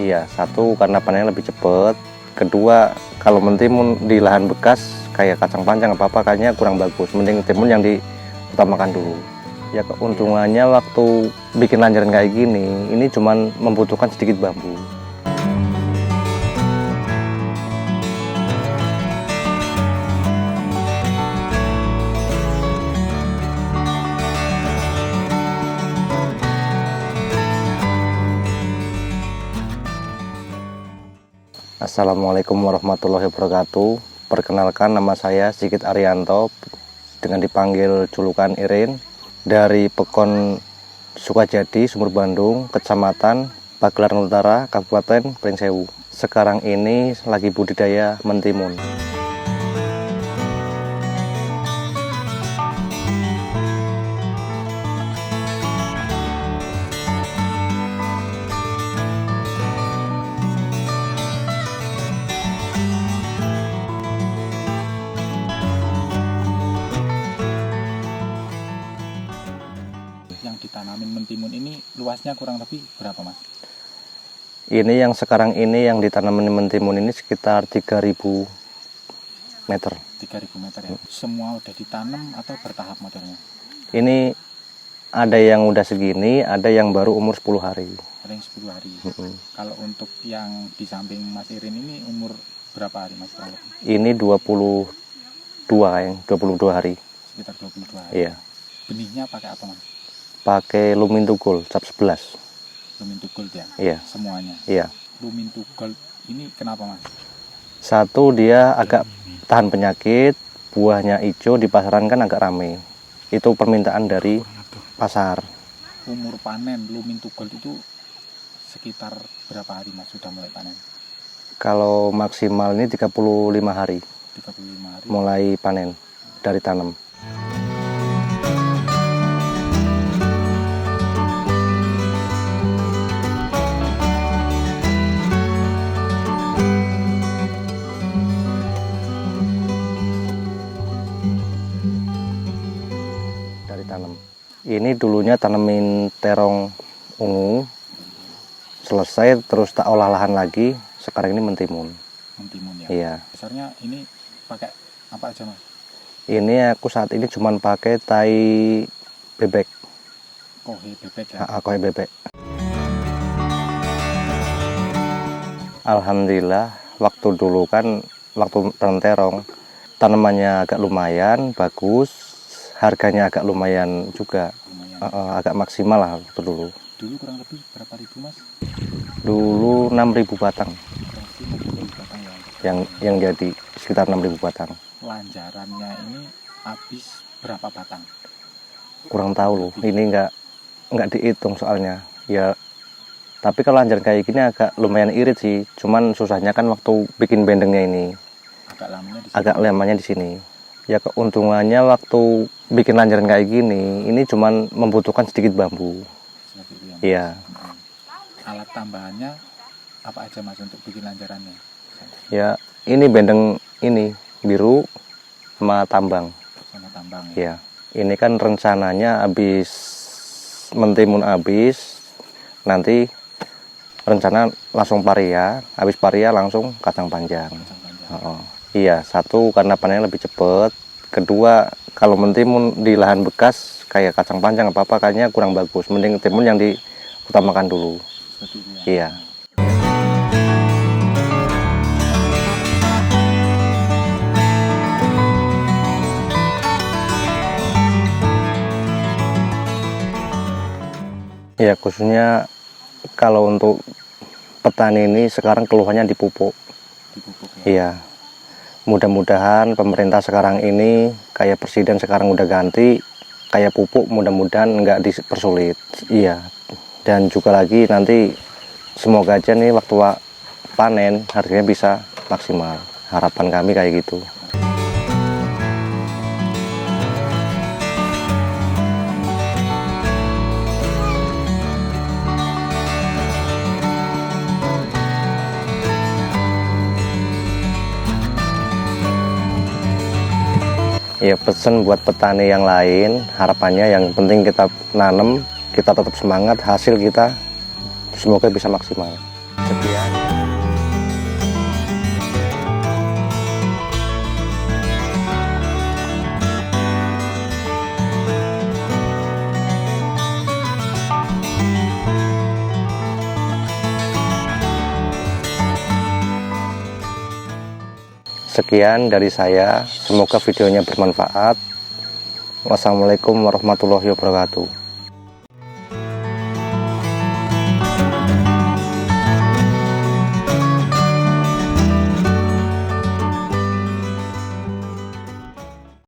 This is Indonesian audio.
Iya, satu karena panennya lebih cepat. Kedua, kalau mentimun di lahan bekas kayak kacang panjang apa-apa kayaknya kurang bagus. Mending timun yang diutamakan dulu. Ya keuntungannya waktu bikin lanjaran kayak gini, ini cuman membutuhkan sedikit bambu. Assalamualaikum warahmatullahi wabarakatuh. Perkenalkan, nama saya Sigit Arianto, dengan dipanggil julukan Irin, dari Pekon Sukajadi, Sumur Bandung, Kecamatan Pagelaran Utara, Kabupaten Pringsewu. Sekarang ini lagi budidaya mentimun. Ditanamin mentimun ini luasnya kurang lebih berapa, Mas? Ini yang sekarang ini yang ditanamin mentimun ini sekitar 3.000 meter. 3.000 meter ya. Semua udah ditanam atau bertahap modelnya? Ini ada yang udah segini, ada yang baru umur 10 hari. Ada yang 10 hari. Kalau untuk yang di samping Mas Irin ini umur berapa hari, Mas? Ini 22 hari. Sekitar 22 hari. Iya. Benihnya pakai apa, Mas? Pakai Luminto Gold cap 11. Luminto Gold ya? Iya. Semuanya? Iya. Luminto Gold ini kenapa, Mas? Satu, dia agak tahan penyakit, buahnya hijau, di pasaran kan agak rame. Itu permintaan dari pasar. Umur panen Luminto Gold itu sekitar berapa hari, Mas, sudah mulai panen? Kalau maksimal ini 35 hari. 35 hari. Mulai panen dari tanam. Ini dulunya tanemin terong ungu, selesai terus tak olah lahan lagi. Sekarang ini mentimun. Mentimun ya? Iya. Dasarnya ini pakai apa aja, Mas? Ini aku saat ini cuman pakai tai bebek. Kohe bebek ya? Kohe bebek. Alhamdulillah, waktu dulu kan, waktu tanam terong, tanamannya agak lumayan, bagus. Harganya agak lumayan juga, agak maksimal lah waktu dulu. Dulu kurang lebih berapa ribu, Mas? Dulu 6.000 batang. 6.000 batang ya? Yang jadi sekitar 6.000 batang. Lanjarannya ini habis berapa batang? Kurang tahu loh, ini nggak dihitung soalnya. Ya, tapi kalau lanjaran kayak gini agak lumayan irit sih. Cuman susahnya kan waktu bikin bendengnya ini. Agak lamanya di sini. Ya keuntungannya waktu bikin lanjaran kayak gini, ini cuman membutuhkan sedikit bambu. Iya. Alat tambahannya apa aja, Mas, untuk bikin lanjarannya? Ya, ini bendeng ini biru sama tambang. Sama tambang ya? Iya. Ini kan rencananya habis mentimun habis, nanti rencana langsung paria, habis paria langsung kacang panjang. Iya, satu karena panennya lebih cepat. Kedua, kalau mentimun di lahan bekas kayak kacang panjang apa-apa kayaknya kurang bagus. Mending timun yang diutamakan dulu. Seperti itu ya? Iya. Ya, khususnya kalau untuk petani ini sekarang keluhannya di pupuk. Di pupuk ya? Iya. Mudah-mudahan pemerintah sekarang ini, kayak presiden sekarang udah ganti, kayak pupuk mudah-mudahan nggak dipersulit. Iya. Dan juga lagi nanti semoga aja nih waktu panen harganya bisa maksimal. Harapan kami kayak gitu. Ya, pesan buat petani yang lain, harapannya yang penting kita nanam, kita tetap semangat, hasil kita semoga bisa maksimal. Sekian. Sekian dari saya, semoga videonya bermanfaat. Wassalamualaikum warahmatullahi wabarakatuh.